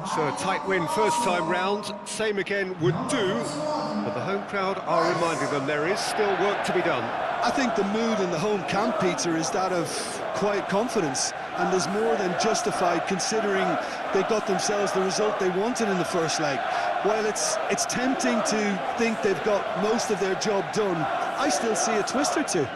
So a tight win first time round, same again would do, but the home crowd are reminding them there is still work to be done. I think the mood in the home camp, Peter, is that of quiet confidence, and is more than justified considering they got themselves the result they wanted in the first leg. While it's tempting to think they've got most of their job done, I still see a twist or two.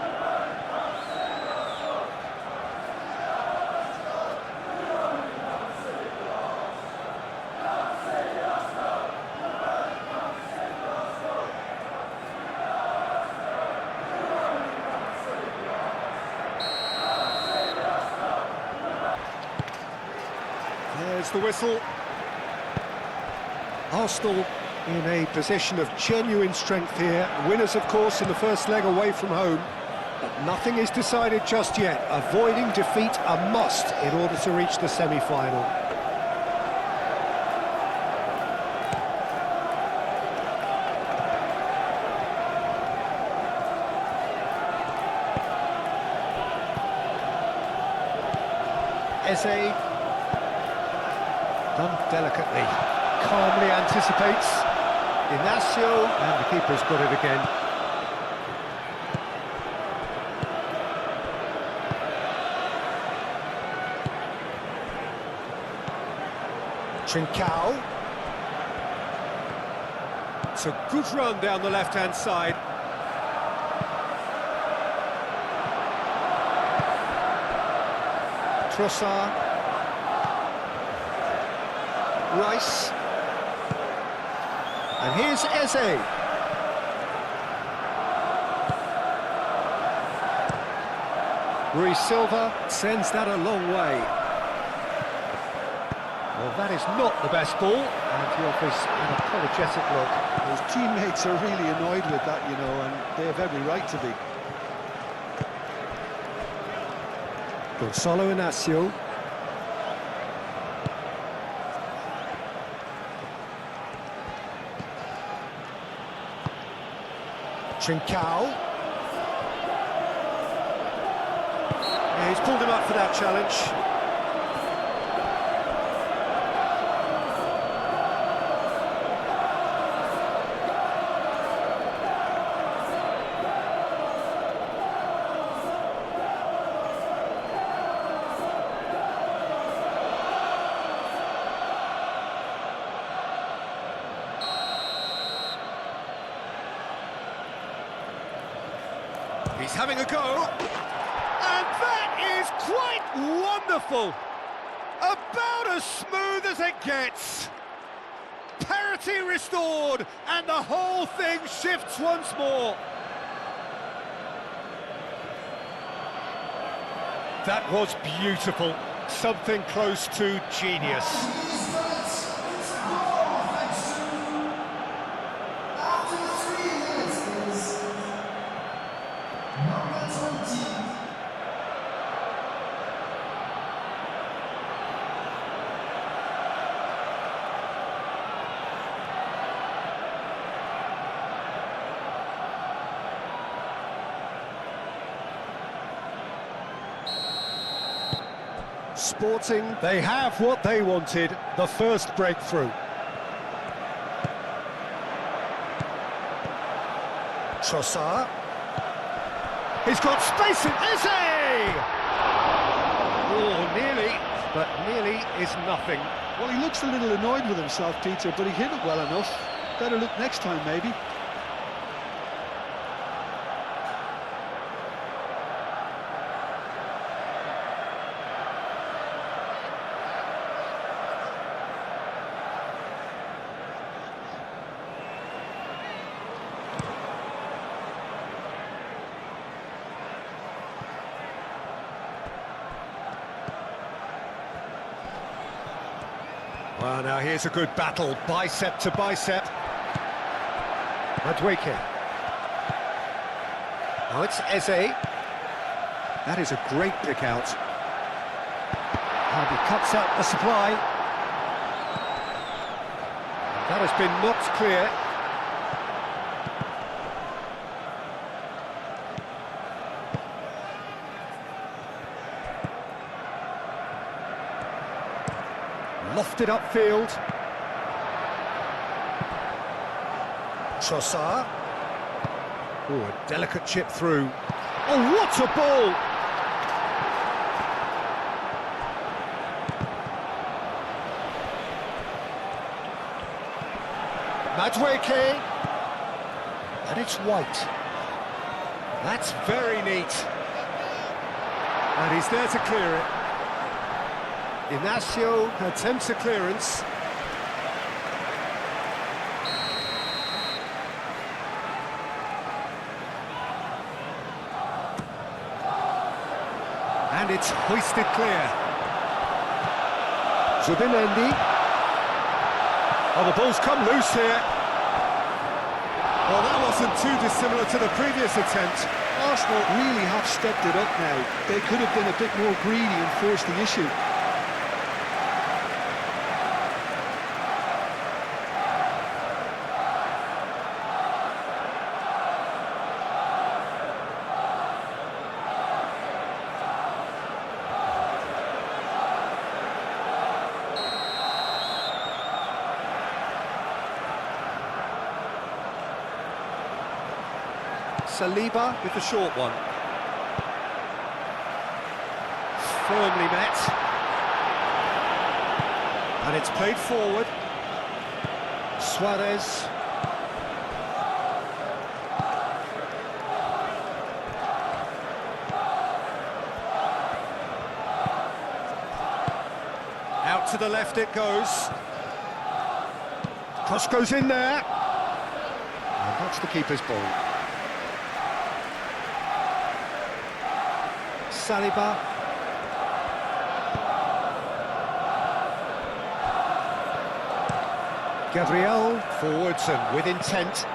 There's the whistle. Arsenal in a position of genuine strength here. Winners, of course, in the first leg away from home. But nothing is decided just yet. Avoiding defeat a must in order to reach the semi-final. Eze. Done delicately, calmly anticipates. Inacio, and the keeper's got it again. Trincao. It's a good run down the left-hand side. Trossard. Rice, and here's Eze. Ruiz Silva sends that a long way. Well, that is not the best ball, and he offers an apologetic look. His teammates are really annoyed with that, you know, and they have every right to be. Gonzalo Inacio. Trincao. Yeah, he's pulled him up for that challenge. He's having a go, and that is quite wonderful! About as smooth as it gets! Parity restored, and the whole thing shifts once more. That was beautiful, something close to genius. Sporting, they have what they wanted, the first breakthrough. Trossard. He's got space in Eze! Oh, nearly, but nearly is nothing. Well, he looks a little annoyed with himself, Peter, but he hit it well enough. Better look next time, maybe. Well, now here's a good battle, bicep to bicep. Madueke. Now it's Eze. That is a great pick out. And he cuts out the supply. And that has been knocked clear. shifted upfield. Trossard. Oh, a delicate chip through. Oh, what a ball! Madueke. And it's White. That's very neat. And he's there to clear it. Inacio attempts a clearance. And it's hoisted clear. Zubimendi. Oh, the ball's come loose here. Well, that wasn't too dissimilar to the previous attempt. Arsenal really have stepped it up now. They could have been a bit more greedy and forced the issue. Saliba with the short one. Firmly met. And it's played forward. Suarez. Out to the left it goes. Cross goes in there. And that's the keeper's ball. Saliba. Gabriel forwards and with intent.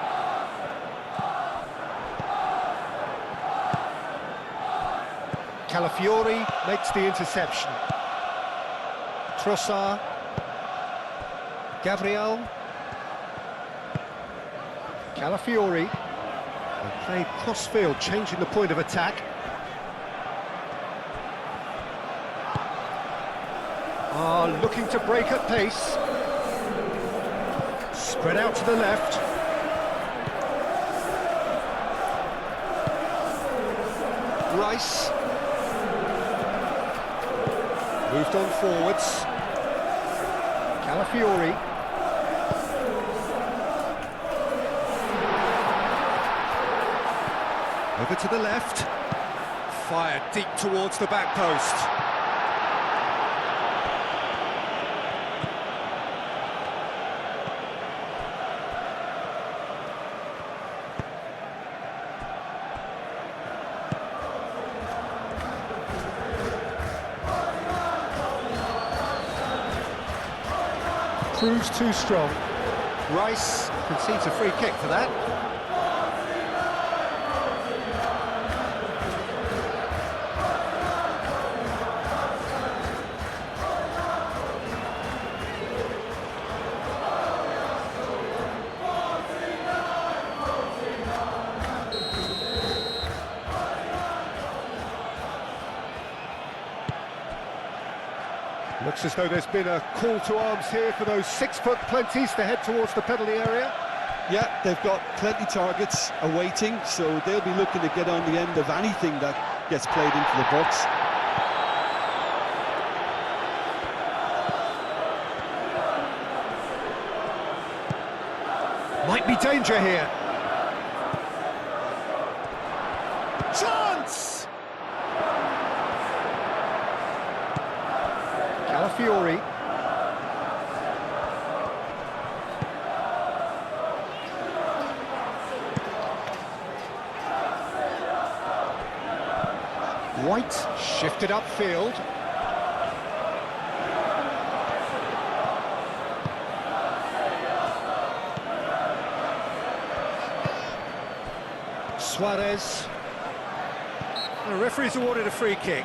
Calafiori makes the interception. Trossard. Gabriel. Calafiori. And played cross-field, changing the point of attack. Looking to break at pace. Spread out to the left. Rice. Moved on forwards. Calafiori. Over to the left. Fired deep towards the back post. Proves too strong. Rice concedes a free kick for that. Looks as though there's been a call to arms here for those 6-foot plenties to head towards the penalty area. Yeah, they've got plenty targets awaiting, so they'll be looking to get on the end of anything that gets played into the box. Might be danger here. Chance! Calafiori. White shifted upfield. Suarez. The referee's awarded a free kick.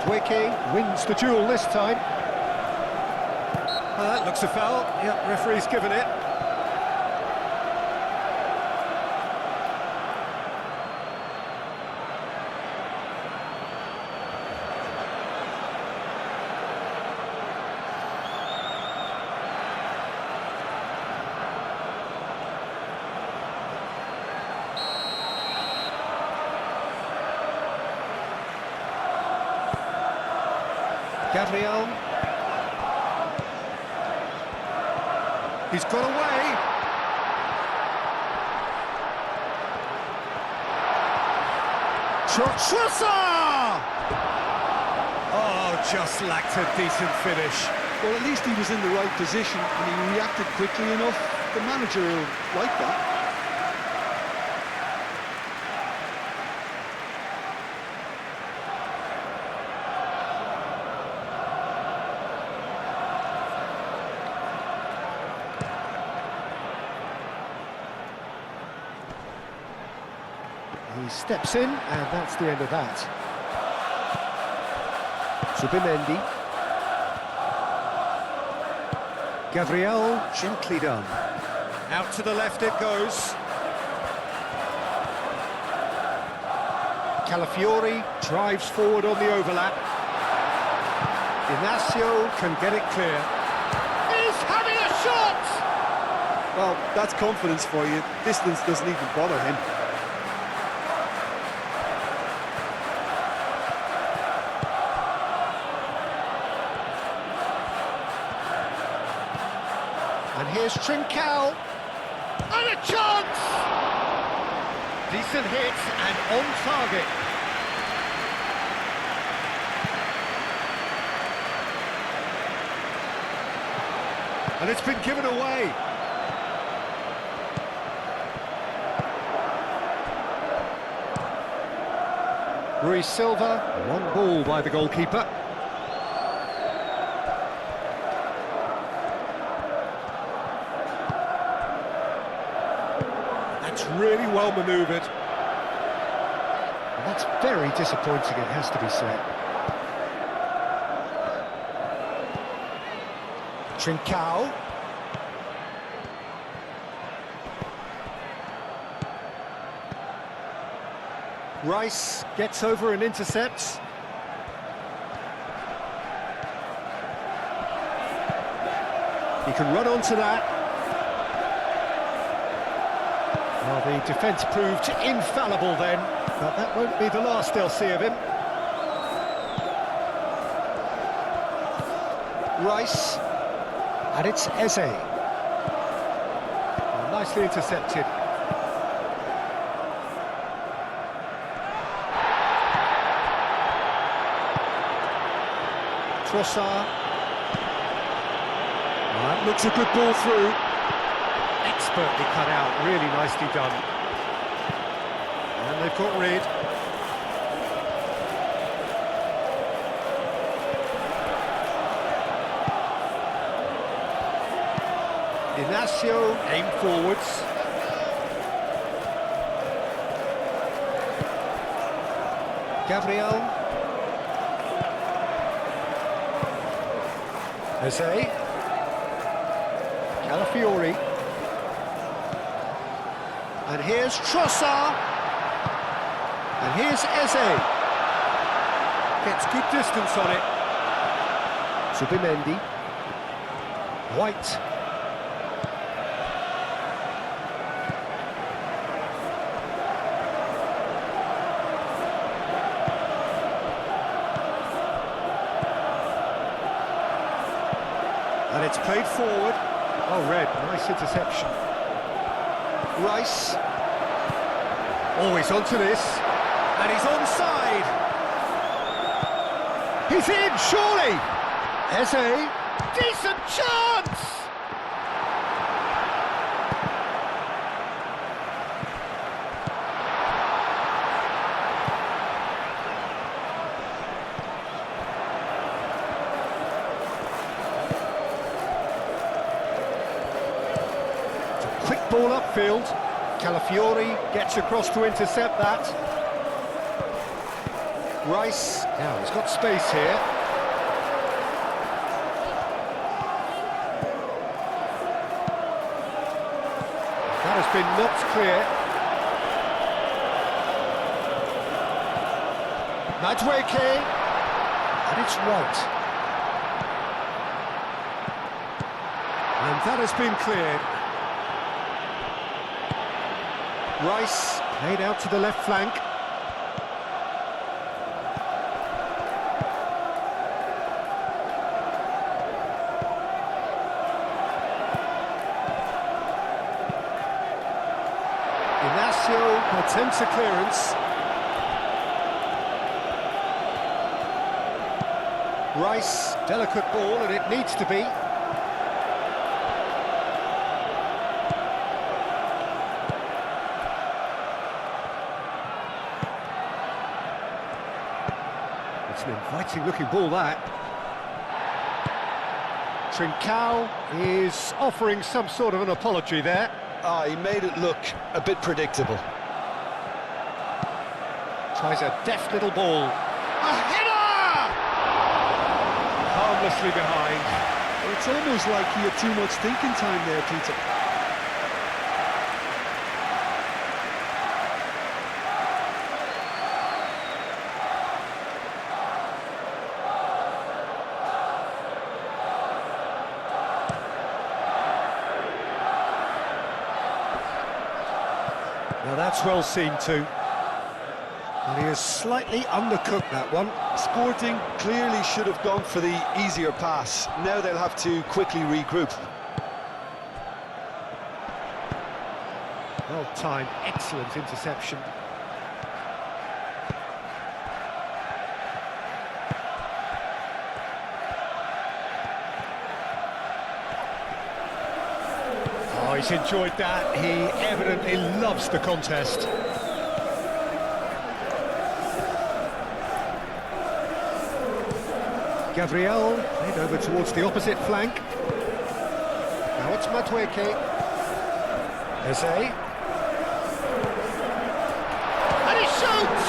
Madueke wins the duel this time. That looks a foul. Yep, referee's given it. Gabriel. He's got away. Trossard! Oh, just lacked a decent finish. Well, at least he was in the right position and he reacted quickly enough. The manager will like that. He steps in, and that's the end of that. Subimendi. Gabriel, gently done. Out to the left it goes. Calafiori drives forward on the overlap. Inacio can get it clear. He's having a shot! Well, that's confidence for you. Distance doesn't even bother him. And here's Trincao. And a chance! Decent hits and on target. And it's been given away. Rui Silva, one ball by the goalkeeper. That's really well manoeuvred. And that's very disappointing, it has to be said. Trincao. Rice gets over and intercepts. He can run onto that. Well, the defence proved infallible then, but that won't be the last they'll see of him. Rice, and it's Eze. Well, nicely intercepted. Trossard. That looks a good ball through. Expertly cut out, really nicely done. And they've got rid. Inacio, aim forwards. Gabriel. Eze. Calafiori. And here's Trossard. And here's Eze. Gets good distance on it. Subimendi. White. And it's played forward. Oh, Red, nice interception. Rice. Oh, he's onto this. And he's onside. He's in, surely! Eze. Decent chance! Quick ball upfield. Calafiori gets across to intercept that. Rice, now he's got space here. That has been knocked clear. Madweke, and it's White. And that has been cleared. Rice played out to the left flank. Inacio attempts a clearance. Rice, delicate ball, and it needs to be. It's an inviting looking ball, that. Trincao is offering some sort of an apology there. He made it look a bit predictable. Tries a deft little ball. A header! Harmlessly behind. It's almost like he had too much thinking time there, Peter. Now that's well seen too. And he has slightly undercooked that one. Sporting clearly should have gone for the easier pass. Now they'll have to quickly regroup. Well timed, excellent interception. Oh, he's enjoyed that. He evidently loves the contest. Gabriel played over towards the opposite flank. Now it's Madweke. Eze. And he shoots!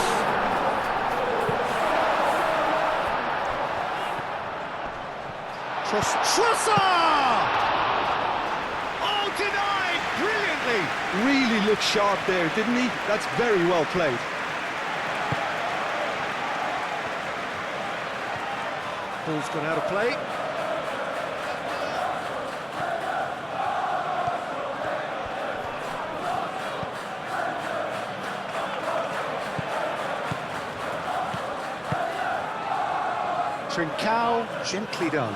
Trossard! Oh, denied brilliantly! Really looked sharp there, didn't he? That's very well played. Ball's gone out of play. Trincao, gently done.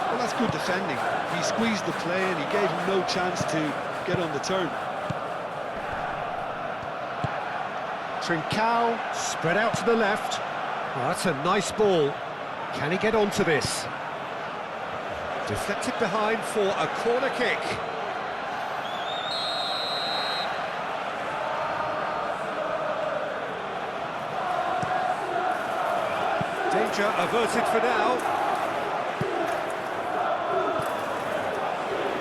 Well, that's good defending. He squeezed the play and he gave him no chance to get on the turn. Trincao, spread out to the left. Oh, that's a nice ball. Can he get onto this? Deflected behind for a corner kick. Danger averted for now.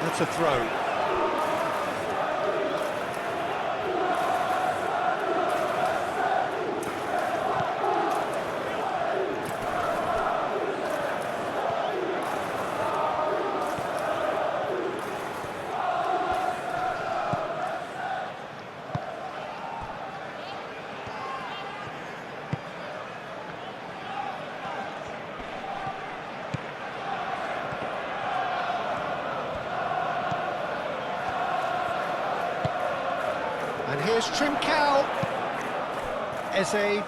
That's a throw. And here's Trincao. Eze.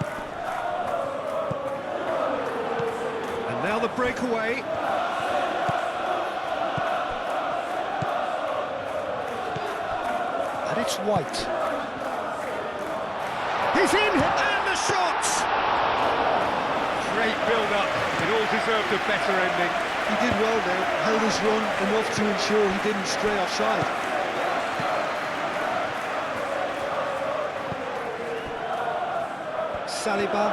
And now the breakaway. And it's White. He's in! And the shot! Great build-up. It all deserved a better ending. He did well there, held his run enough to ensure he didn't stray offside. Saliba.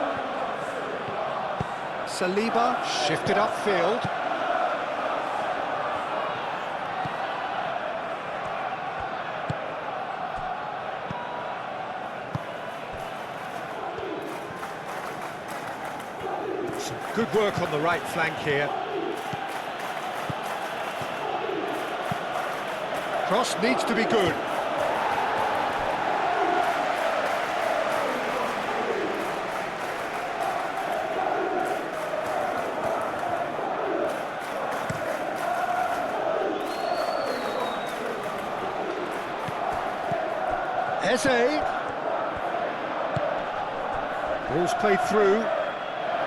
Saliba shifted upfield. Some good work on the right flank here. Cross needs to be good. Eze. Ball's played through.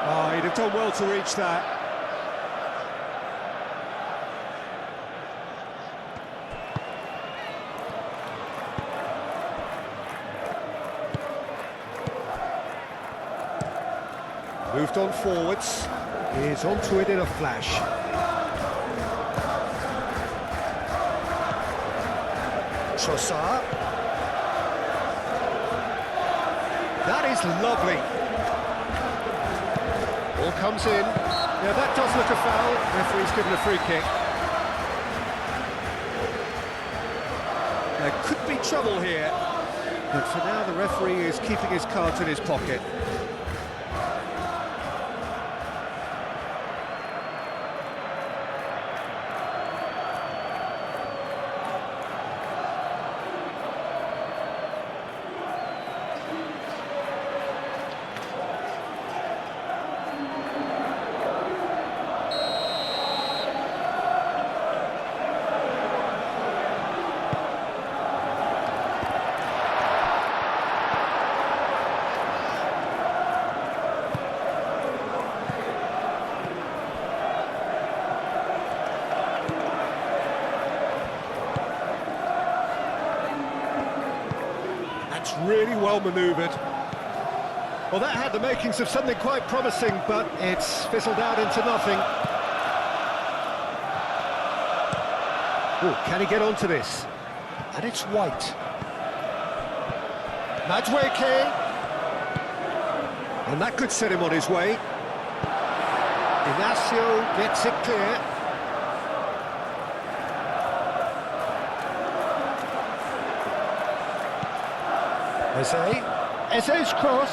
Oh, he'd have done well to reach that. Moved on forwards. He's onto it in a flash. Trossard. That is lovely. Ball comes in. Yeah, that does look a foul. Referee's given a free kick. There could be trouble here, but for now the referee is keeping his cards in his pocket. Really well manoeuvred. Well, that had the makings of something quite promising, but it's fizzled out into nothing. Oh, can he get onto this? And it's White. Madueke. And that could set him on his way. Inacio gets it clear. Eze. Eze's cross.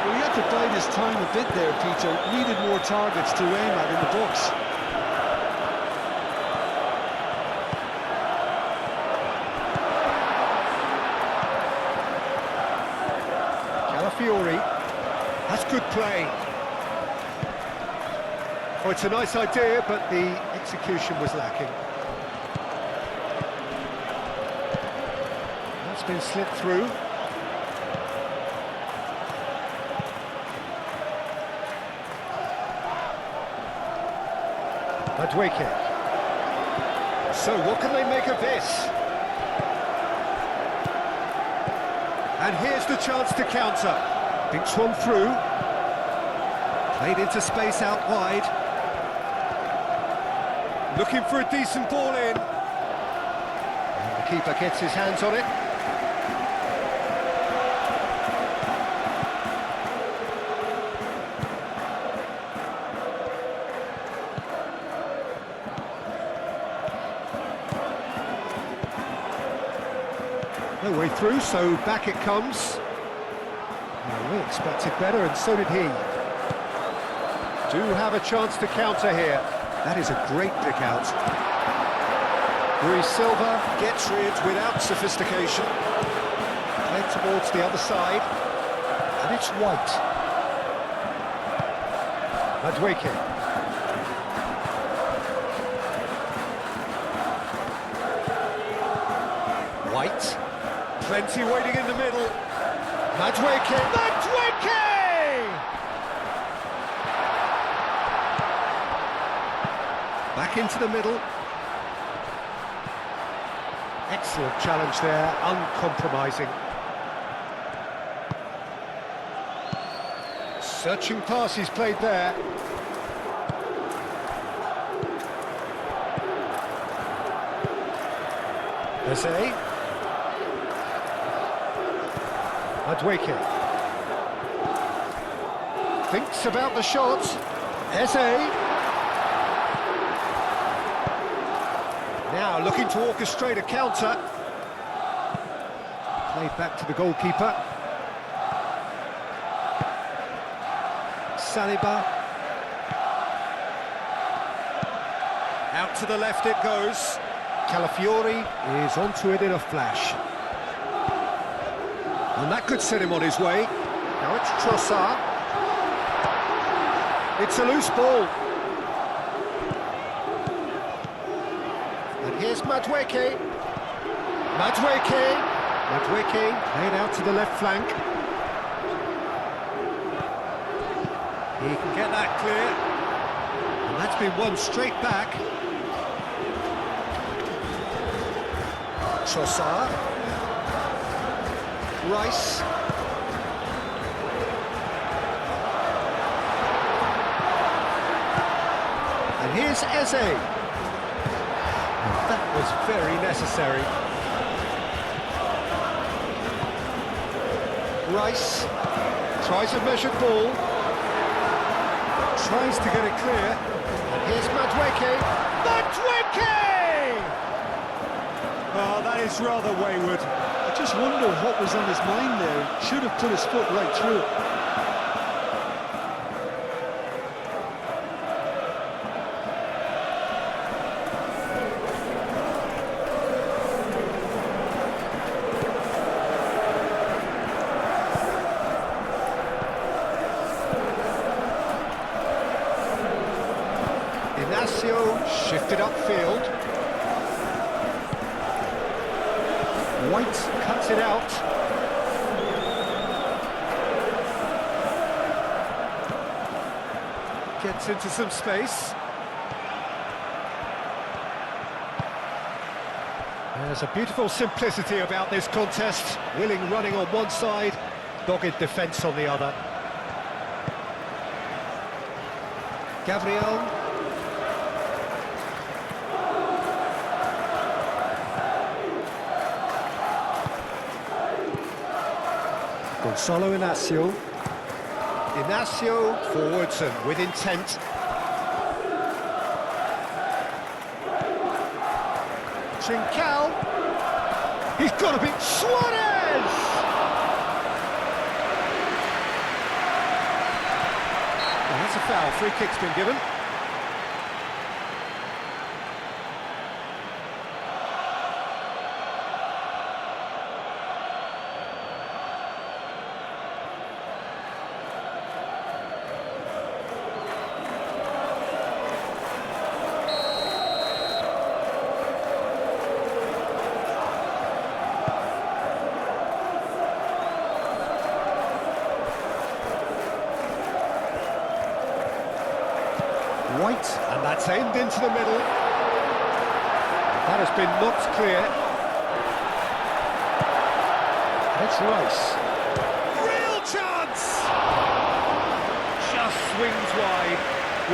Well, he had to bide his time a bit there, Peter. Needed more targets to aim at in the box. Calafiori. That's good play. Oh, it's a nice idea, but the execution was lacking. It's been slipped through. Madueke. So what can they make of this? And here's the chance to counter. Dinks one through. Played into space out wide. Looking for a decent ball in. And the keeper gets his hands on it. No way through, so back it comes. Well, we expected better, and so did he. Do have a chance to counter here. That is a great pick out. Rui Silva gets rid without sophistication. Played towards the other side. And it's White. Madueke. White. Plenty waiting in the middle. Madueke. Madueke! Back into the middle. Excellent challenge there, uncompromising. Searching pass he's played there. Eze. Madueke. Thinks about the shot. Eze. Now looking to orchestrate a counter. Played back to the goalkeeper. Saliba. Out to the left it goes. Calafiori is onto it in a flash. And that could set him on his way. Now it's Trossard. It's a loose ball. And here's Madueke. Madueke played out to the left flank. He can get that clear. And that's been won straight back. Trossard. Rice. And here's Eze. And that was very necessary. Rice tries a measured ball. Tries to get it clear. And here's Madueke. Madueke! Oh, that is rather wayward. I just wonder what was on his mind there. Should have put his foot right through it. Ignacio shifted upfield. White cuts it out. Gets into some space. There's a beautiful simplicity about this contest. Willing running on one side, dogged defence on the other. Gabriel. Gonzalo Inacio. Inacio forwards and with intent. Trincao. He's got to be Suarez! Well, that's a foul. Free kick's been given. White, and that's aimed into the middle. That has been knocked clear. It's Rice. Real chance! Just swings wide.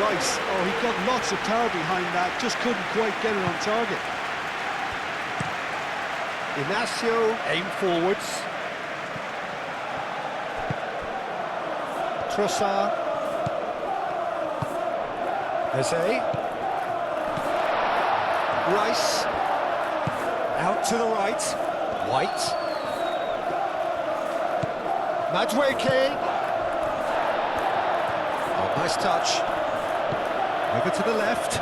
Rice, oh, he got lots of power behind that, just couldn't quite get it on target. Inacio aim forwards. Trossard. Eze. Rice. Out to the right. White. Madueke. Oh, nice touch. Over to the left.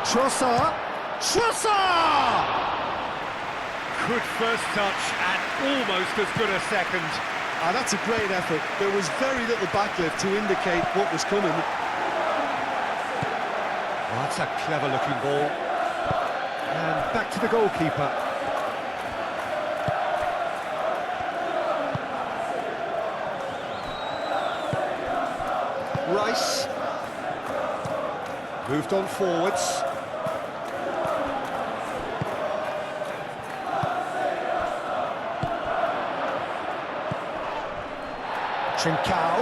Trossard. Trossard! Good first touch and almost as good a second. Ah, that's a great effort. There was very little backlift to indicate what was coming. Oh, that's a clever looking ball. And back to the goalkeeper. Rice. Moved on forwards. Trincao.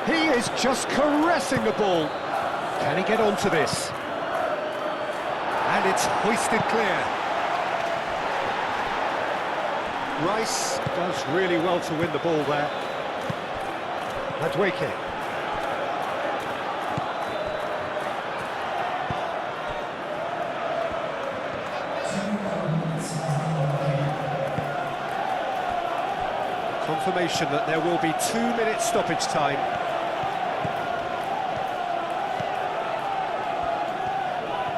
He is just caressing the ball. Can he get onto this? And it's hoisted clear. Rice does really well to win the ball there. Madueke. Confirmation that there will be 2 minutes stoppage time.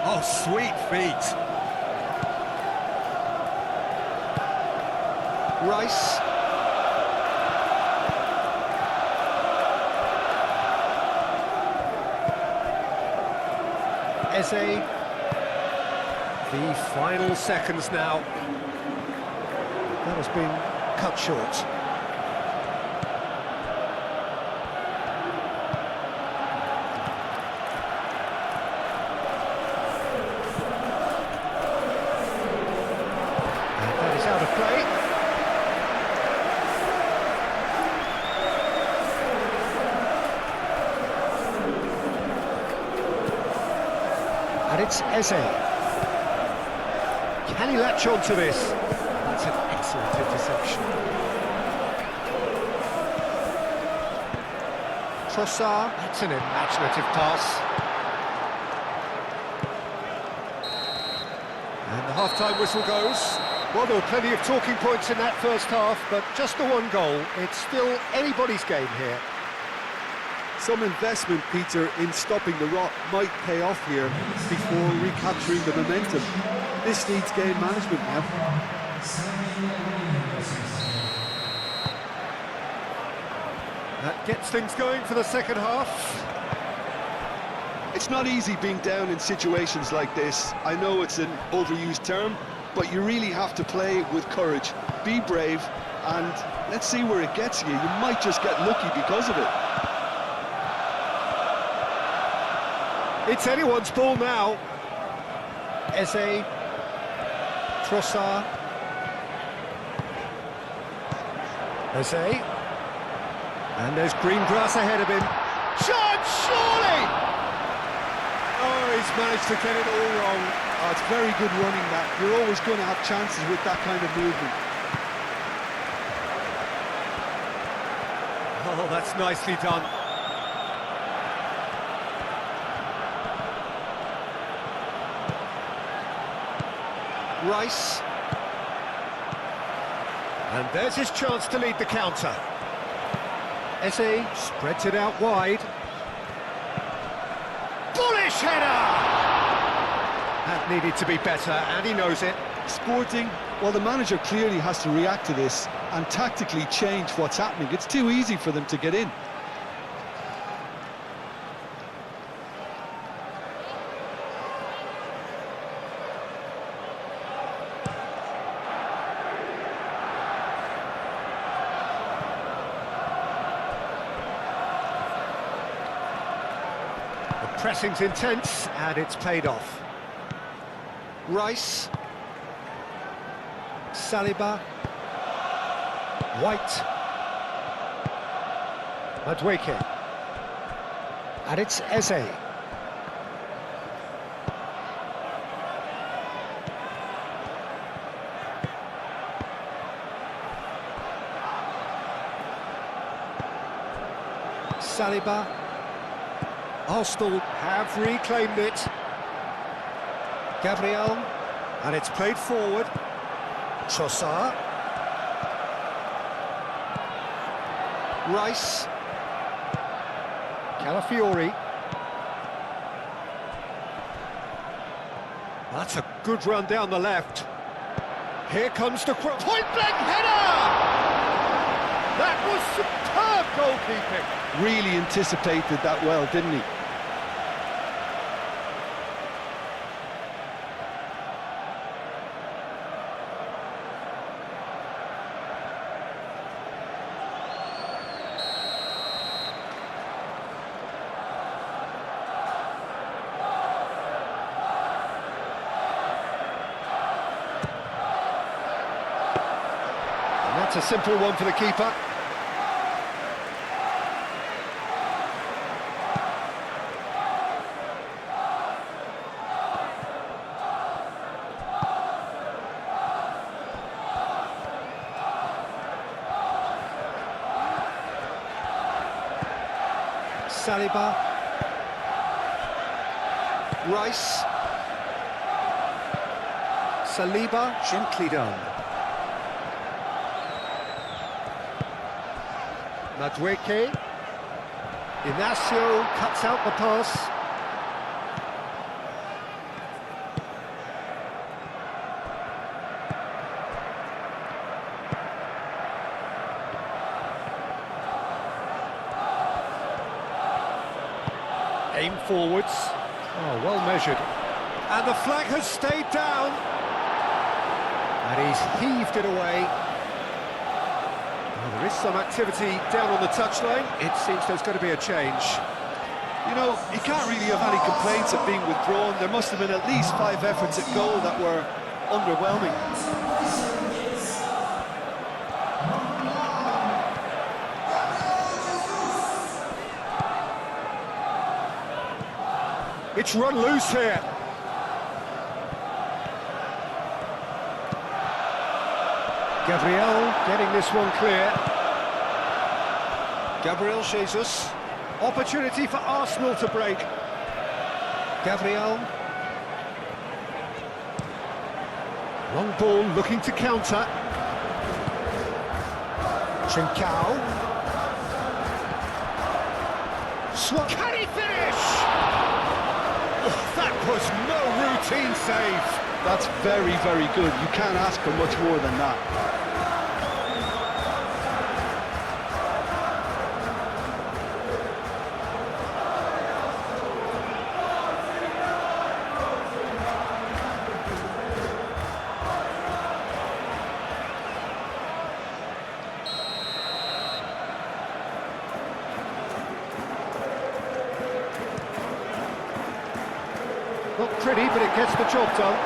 Oh, sweet feet. Rice. Eze. The final seconds now. That has been cut short. And that is out of play. And it's Eze. Can he latch on to this? That's an excellent interception. Trossard, that's an imaginative pass. And the half-time whistle goes. Well, there were plenty of talking points in that first half, but just the one goal. It's still anybody's game here. Some investment, Peter, in stopping the rot might pay off here before recapturing the momentum. This needs game management now. That gets things going for the second half. It's not easy being down in situations like this. I know it's an overused term, but you really have to play with courage. Be brave, and let's see where it gets you. You might just get lucky because of it. It's anyone's ball now. Eze. Trossard. Eze. And there's green grass ahead of him. Chance, surely! Oh, he's managed to get it all wrong. Oh, it's very good running that. You're always going to have chances with that kind of movement. Oh, that's nicely done. Rice. And there's his chance to lead the counter. Eze spreads it out wide. Bullish header! That needed to be better, and he knows it. Sporting, well, the manager clearly has to react to this and tactically change what's happening. It's too easy for them to get in. Pressing's intense, and it's paid off. Rice. Saliba. White. Madueke. And it's Eze. Saliba. Arsenal have reclaimed it. Gabriel, and it's played forward. Trossard. Rice. Calafiori. That's a good run down the left. Here comes the point-blank header! That was superb goalkeeping. Really anticipated that well, didn't he? And that's a simple one for the keeper. Saliba. Rice. Saliba, gently done. Madueke. Inacio cuts out the pass. Aim forwards. Oh, well measured. And the flag has stayed down. And he's heaved it away. Well, there is some activity down on the touchline. It seems there's going to be a change. You know, you can't really have any complaints at being withdrawn. There must have been at least 5 efforts at goal that were underwhelming. It's run loose here. Gabriel getting this one clear. Gabriel Jesus. Opportunity for Arsenal to break. Gabriel. Long ball looking to counter. Trincao. Swat. Can he finish? Oh, that was no routine save. That's very, very good. You can't ask for much more than that. Not pretty, but it gets the job done.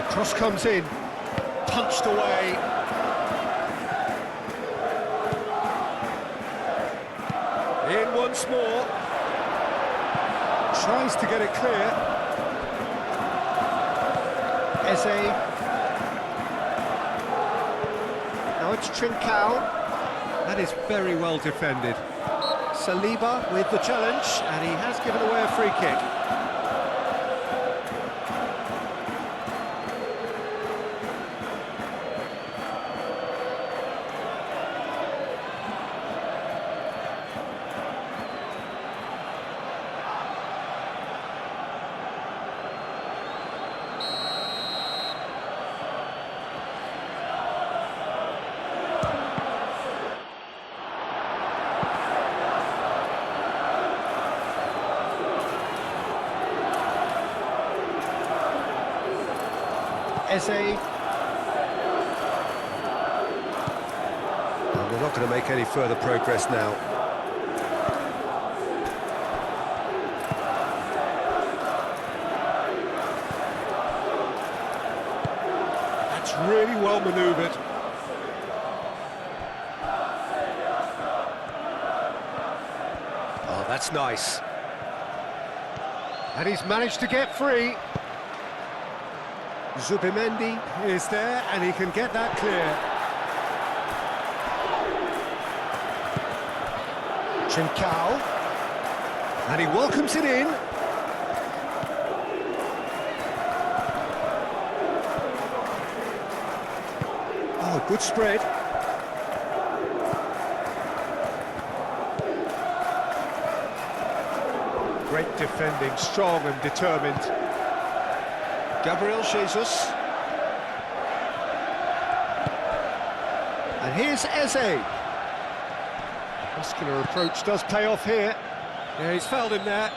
Cross comes in, punched away. In once more. Tries to get it clear. Eze. Now it's Trincao. That is very well defended. Saliba with the challenge, and he has given away a free kick. Eze. Well, we're not going to make any further progress now. That's really well manoeuvred. Oh, that's nice. And he's managed to get free. Zubimendi is there, and he can get that clear. Trincao. And he welcomes it in. Oh, good spread. Great defending, strong and determined. Gabriel Jesus. And here's Eze. Muscular approach does pay off here. Yeah, he's fouled him there.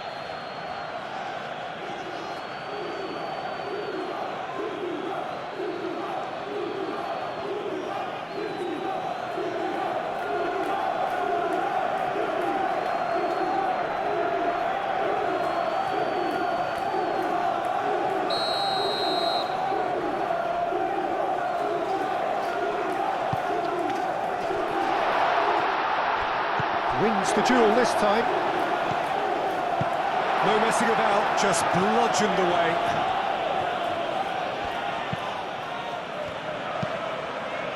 Wins the duel this time. No messing about, just bludgeoned away.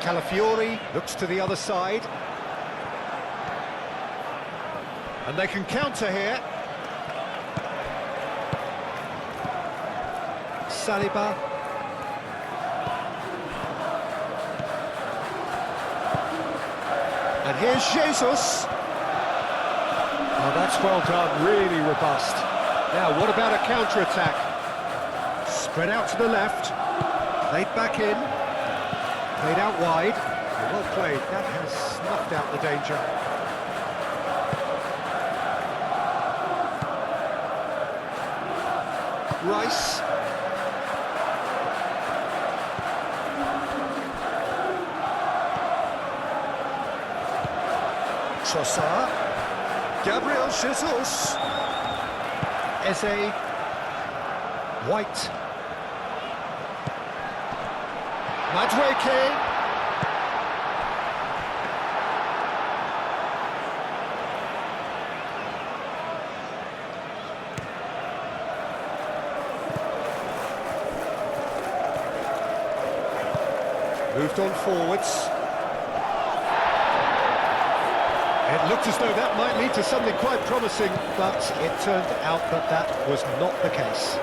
Calafiori looks to the other side. And they can counter here. Saliba. And here's Jesus. Oh, that's well done, really robust. Now, what about a counter-attack? Spread out to the left, played back in, played out wide. Well played, that has snuffed out the danger. Rice. Trossard. Gabriel Jesus. Eze. White. Madueke. Moved on forwards. It looked as though that might lead to something quite promising, but it turned out that that was not the case.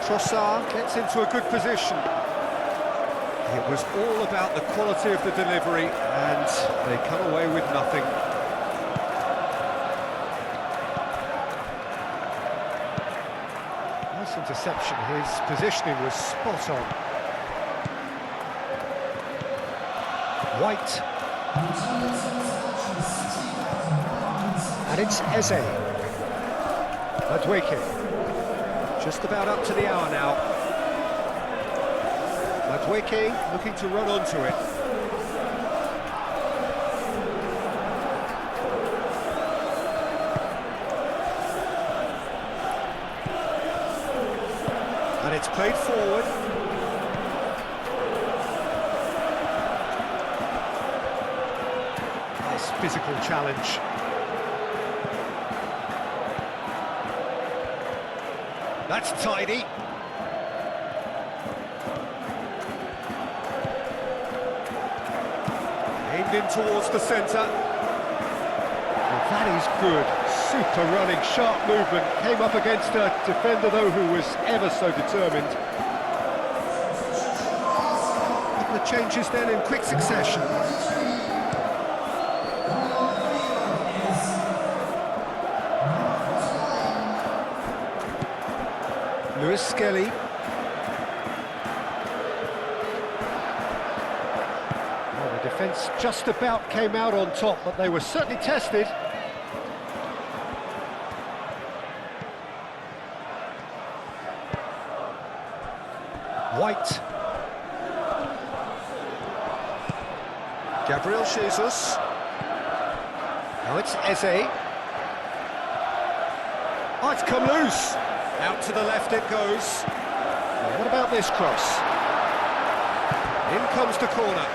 Trossard gets into a good position. It was all about the quality of the delivery, and they come away with nothing. Nice interception. His positioning was spot on. White. And it's Eze. Madueke. Just about up to the hour now. Madueke looking to run onto it. And it's played forward. Nice physical challenge. That's tidy. Aimed in towards the centre. Well, that is good. Super running, sharp movement. Came up against a defender, though, who was ever so determined. The changes then in quick succession. Lewis Skelly. Well, the defence just about came out on top, but they were certainly tested. White. Gabriel Jesus. Now it's Eze. Oh, it's come loose. Out to the left it goes. Well, what about this cross? In comes the corner.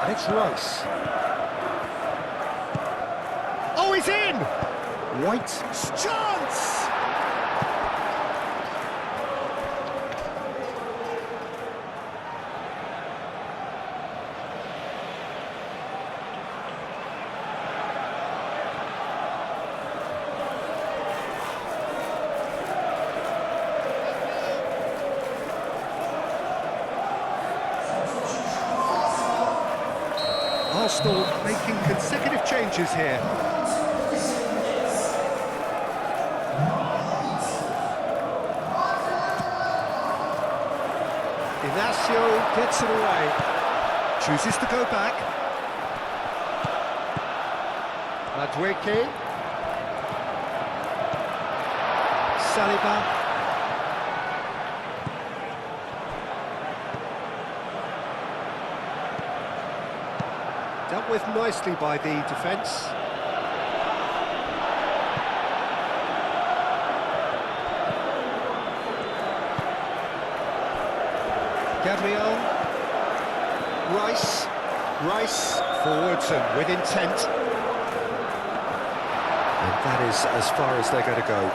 And it's Rice. Oh, he's in! White. Chance! Arsenal making consecutive changes here. Inacio gets it away. Chooses to go back. Madueke. Saliba. Dealt with nicely by the defence. Gabriel. Rice, forwards and with intent. And that is as far as they're going to go.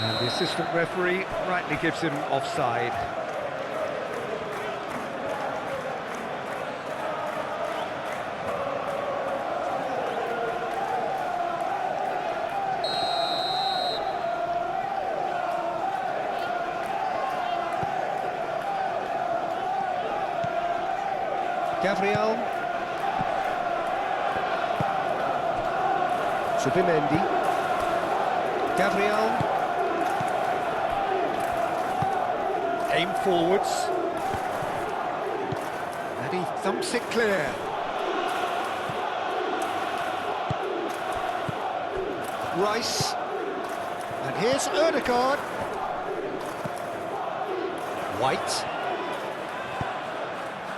And the assistant referee rightly gives him offside. Gabriel. Subimendi. Gabriel. Aim forwards. And he thumps it clear. Rice. And here's Ødegaard. White.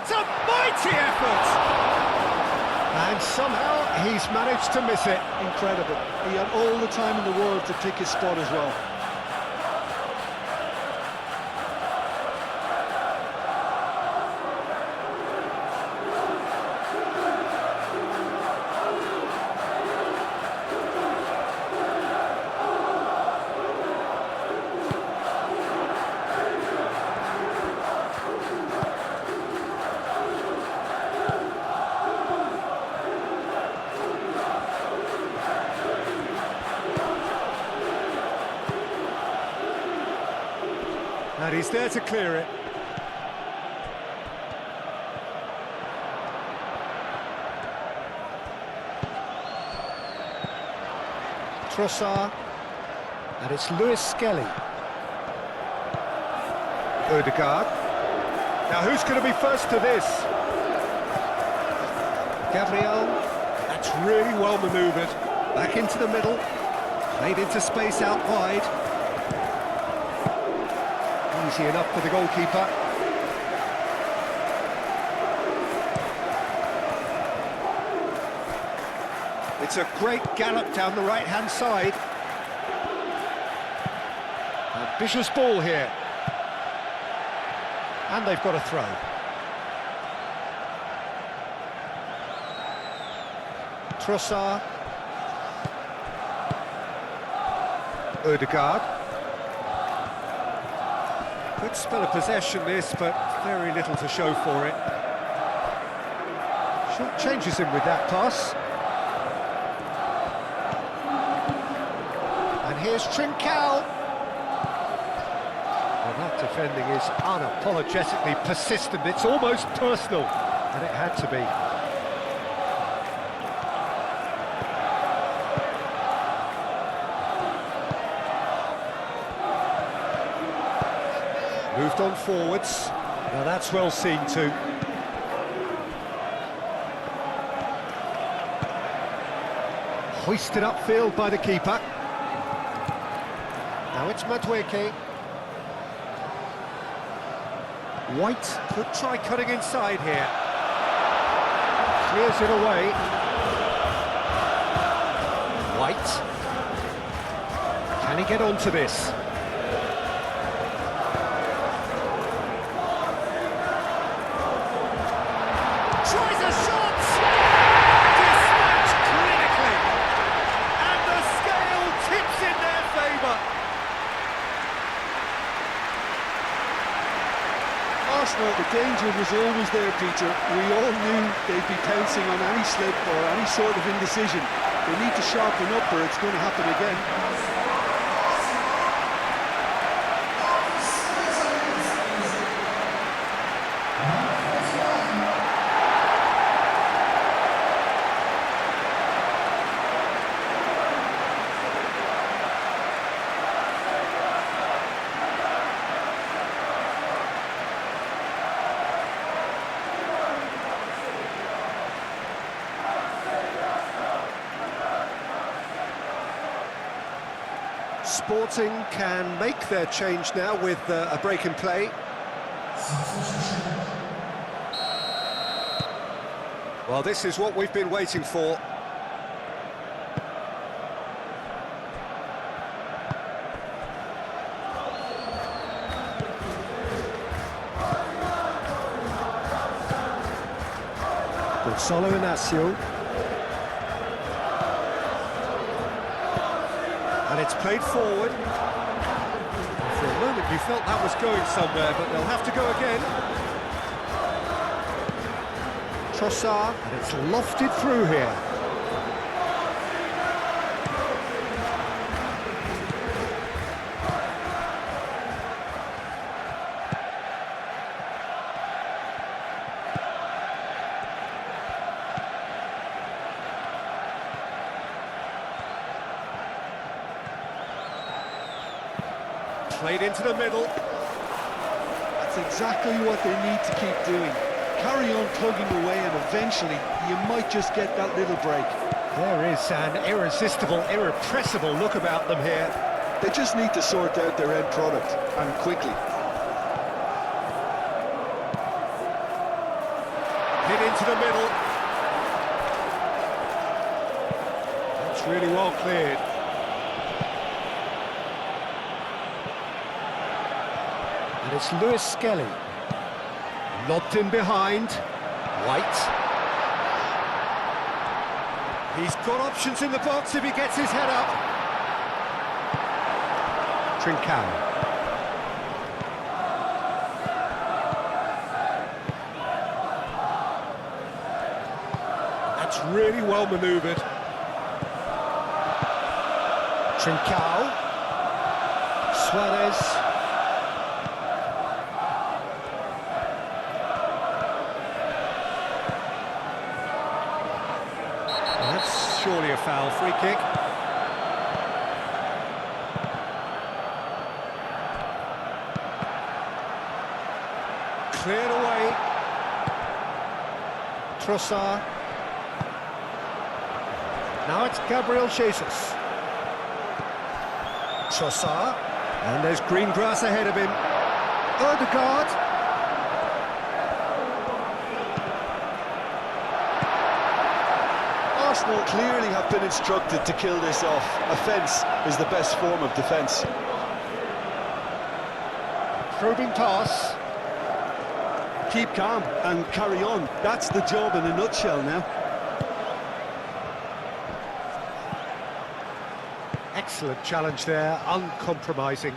It's a mighty effort! And somehow he's managed to miss it. Incredible. He had all the time in the world to pick his spot as well. And he's there to clear it. Trossard. And it's Lewis Skelly. Ødegaard. Now who's going to be first to this? Gabriel. That's really well manoeuvred. Back into the middle. Played into space out wide. Easy enough for the goalkeeper. It's a great gallop down the right-hand side. Ambitious ball here. And they've got a throw. Trossard. Ødegaard. Good spell of possession this, but very little to show for it. Short changes him with that pass. And here's Trincao. Well, that defending is unapologetically persistent. It's almost personal, and it had to be. Moved on forwards. Now that's well seen too. Hoisted upfield by the keeper. Now it's Madueke. White could try cutting inside here. Clears it away. White. Can he get onto this? Tries a shot! Dispatched clinically! And the scale tips in their favour! Arsenal, the danger was always there, Peter. We all knew they'd be pouncing on any slip or any sort of indecision. They need to sharpen up or it's going to happen again. Sporting can make their change now with a break in play. Well, this is what we've been waiting for. Gonzalo Inacio. And it's played forward. For a moment you felt that was going somewhere, but they'll have to go again. Trossard, and it's lofted through here. Played into the middle. That's exactly what they need to keep doing. Carry on plugging away and eventually you might just get that little break. There is an irresistible, irrepressible look about them here. They just need to sort out their end product, and quickly. Hit into the middle. That's really well cleared. And it's Lewis Skelly. Lobbed in behind. White. He's got options in the box if he gets his head up. Trincao. That's really well manoeuvred. Trincao. Suarez. That's surely a foul. Free kick. Cleared away. Trossard. Now it's Gabriel Jesus. Trossard. And there's green grass ahead of him. Odegaard. Arsenal clearly have been instructed to kill this off. Offence is the best form of defence. Probing pass. Keep calm and carry on. That's the job in a nutshell now. Excellent challenge there, uncompromising.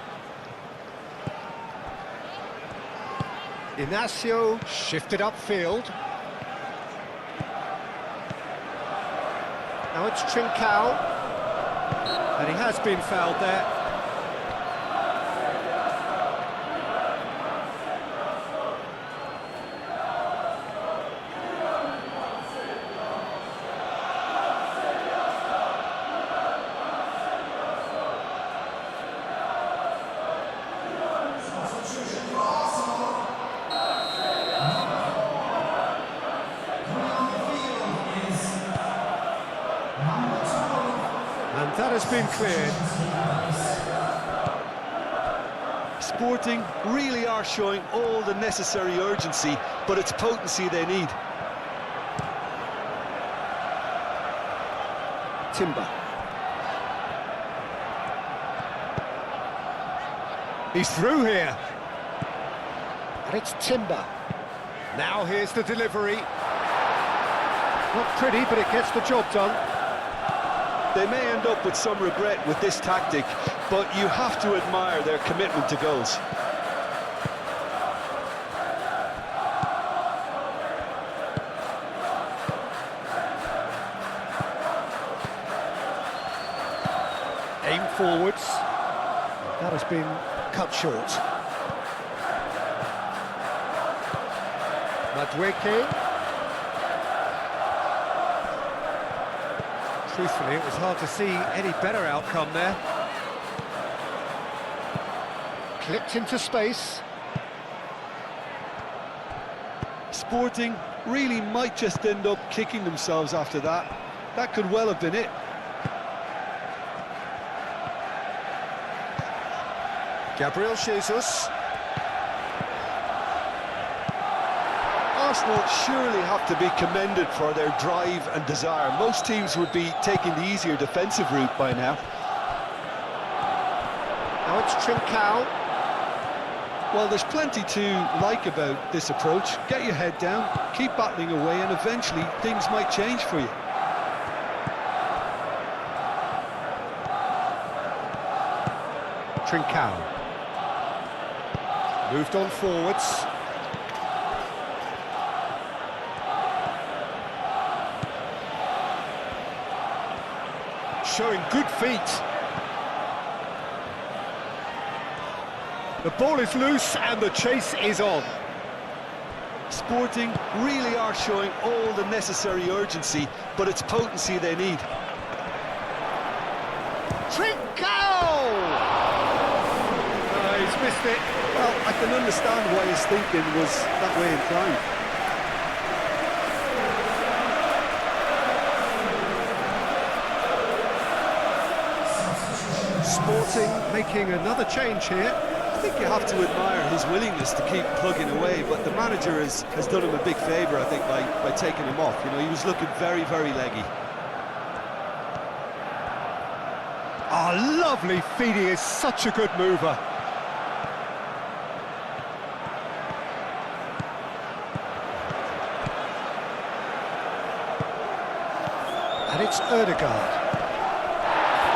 Inacio shifted upfield. Now it's Trincao. And he has been fouled there. And that has been cleared. Sporting really are showing all the necessary urgency, but it's potency they need. Timber. He's through here. And it's Timber. Now here's the delivery. Not pretty, but it gets the job done. They may end up with some regret with this tactic, but you have to admire their commitment to goals. Aim forwards. That has been cut short. Madueke. Truthfully, it was hard to see any better outcome there. Clipped into space. Sporting really might just end up kicking themselves after that. That could well have been it. Gabriel Jesus. Arsenal surely have to be commended for their drive and desire. Most teams would be taking the easier defensive route by now. Now it's Trincao. Well, there's plenty to like about this approach. Get your head down, keep battling away, and eventually things might change for you. Trincao. Moved on forwards. Showing good feet. The ball is loose and the chase is on. Sporting really are showing all the necessary urgency, but it's potency they need. Trincao! He's missed it. Well, I can understand why his thinking was that way inclined. Sporting making another change here. I think you have to admire his willingness to keep plugging away, but the manager has done him a big favour, I think, by taking him off. You know, he was looking very, very leggy. Oh, lovely feet, he is such a good mover. And it's Ødegaard.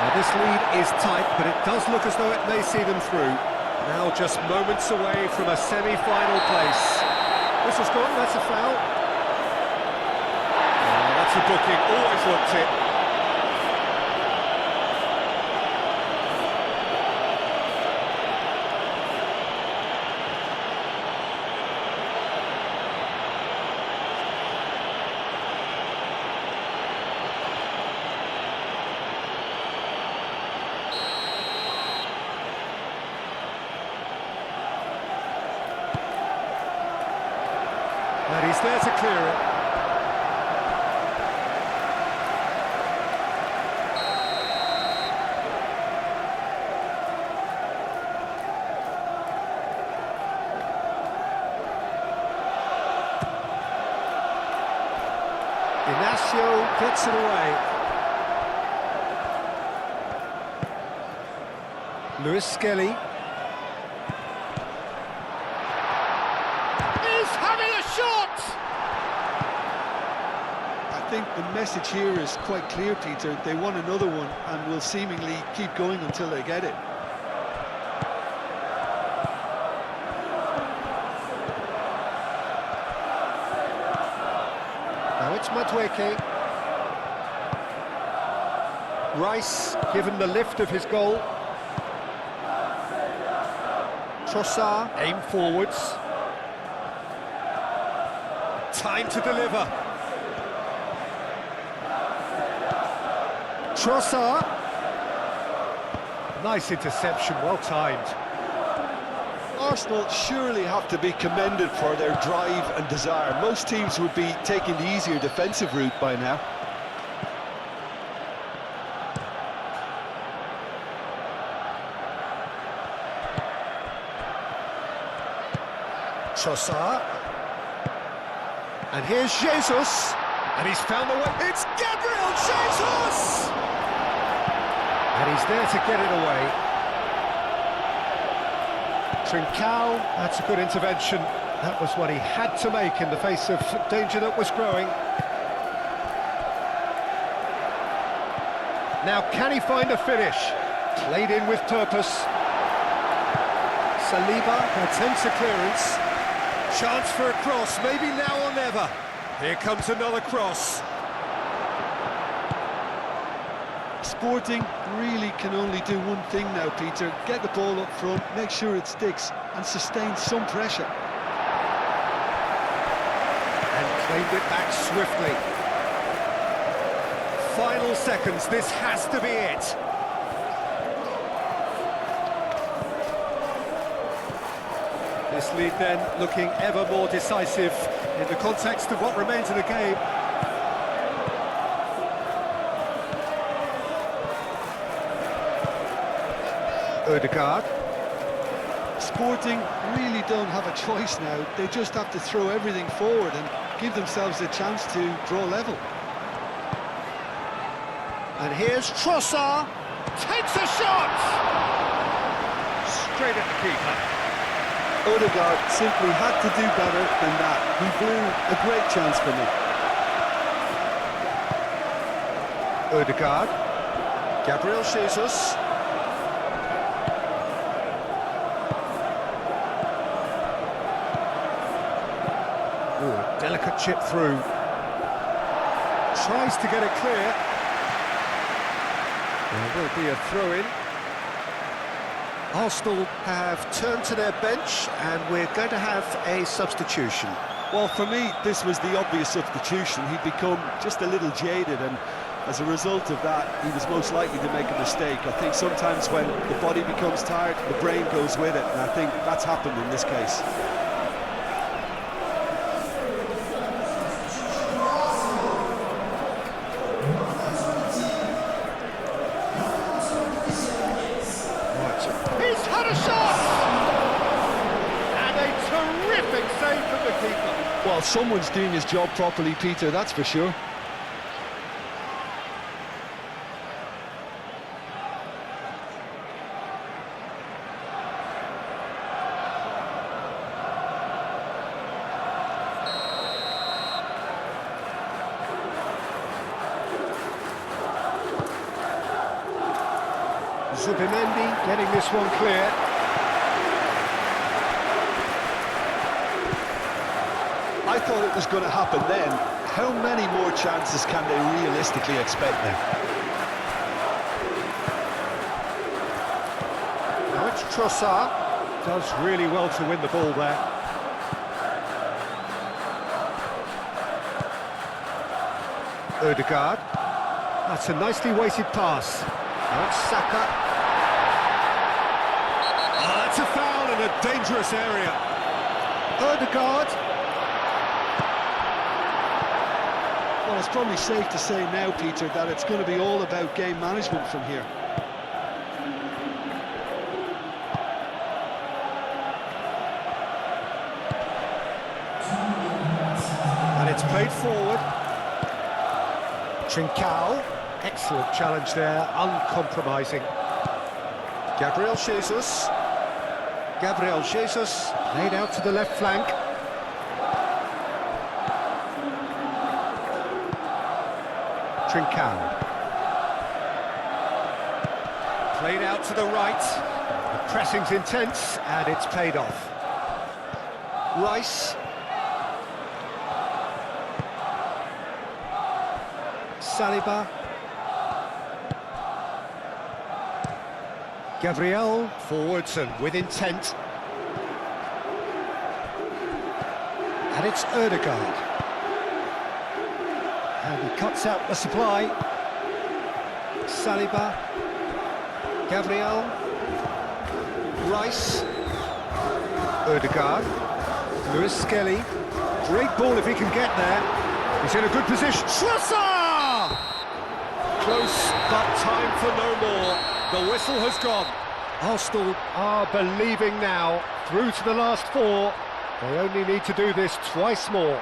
Now this lead is tight, but it does look as though it may see them through. Now just moments away from a semi-final place. Whistle's gone, that's a foul. Oh, that's a booking, always looked it. And he's there to clear it. Inacio gets it away. Lewis Skelly. I think the message here is quite clear, Peter. They want another one and will seemingly keep going until they get it. Now it's Madueke. Rice given the lift of his goal. Trossard, aim forwards. Time to deliver. Trossard. Nice interception, well timed. Arsenal surely have to be commended for their drive and desire. Most teams would be taking the easier defensive route by now. Trossard. And here's Jesus. And he's found the way. It's Gabriel Jesus! And he's there to get it away. Trincao, that's a good intervention. That was what he had to make in the face of danger that was growing. Now, can he find a finish? Played in with purpose. Saliba attempts a clearance. Chance for a cross, maybe now or never. Here comes another cross. Sporting really can only do one thing now, Peter. Get the ball up front, make sure it sticks, and sustain some pressure. And claimed it back swiftly. Final seconds, this has to be it. This lead then looking ever more decisive in the context of what remains of the game. Ødegaard. Sporting really don't have a choice now. They just have to throw everything forward and give themselves a chance to draw level. And here's Trossard. Takes a shot! Straight at the keeper. Odegaard simply had to do better than that. He blew a great chance for me. Odegaard. Gabriel Jesus. Ooh, a delicate chip through. Tries to get it clear. There will be a throw-in. Arsenal have turned to their bench and we're going to have a substitution. Well, for me, this was the obvious substitution. He'd become just a little jaded, and as a result of that, he was most likely to make a mistake. I think sometimes when the body becomes tired, the brain goes with it, and I think that's happened in this case. He's had a shot! And a terrific save from the keeper. Well, someone's doing his job properly, Peter, that's for sure. Zubimendi getting this one clear. I thought it was going to happen then. How many more chances can they realistically expect now? Now it's Trossard. Does really well to win the ball there. Odegaard. That's a nicely weighted pass. Now it's Saka. That's a foul in a dangerous area. Odegaard. Well, it's probably safe to say now, Peter, that it's going to be all about game management from here. And it's played forward. Trincao. Excellent challenge there, uncompromising. Gabriel Jesus. Gabriel Jesus laid out to the left flank. Trincao. Played out to the right. The pressing's intense and it's paid off. Rice. Saliba. Gabriel forwards and with intent. And it's Odegaard. And he cuts out the supply. Saliba. Gabriel. Rice. Odegaard. Lewis Skelly. Great ball if he can get there. He's in a good position. Trossard! Close, but time for no more. The whistle has gone. Arsenal are believing now, through to the last four. They only need to do this twice more.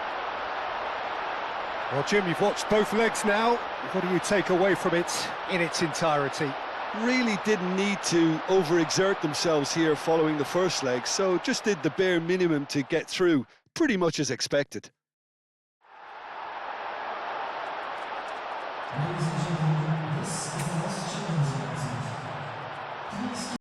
Well, Jim, you've watched both legs now. What do you take away from it in its entirety? Really didn't need to overexert themselves here following the first leg, so just did the bare minimum to get through, pretty much as expected.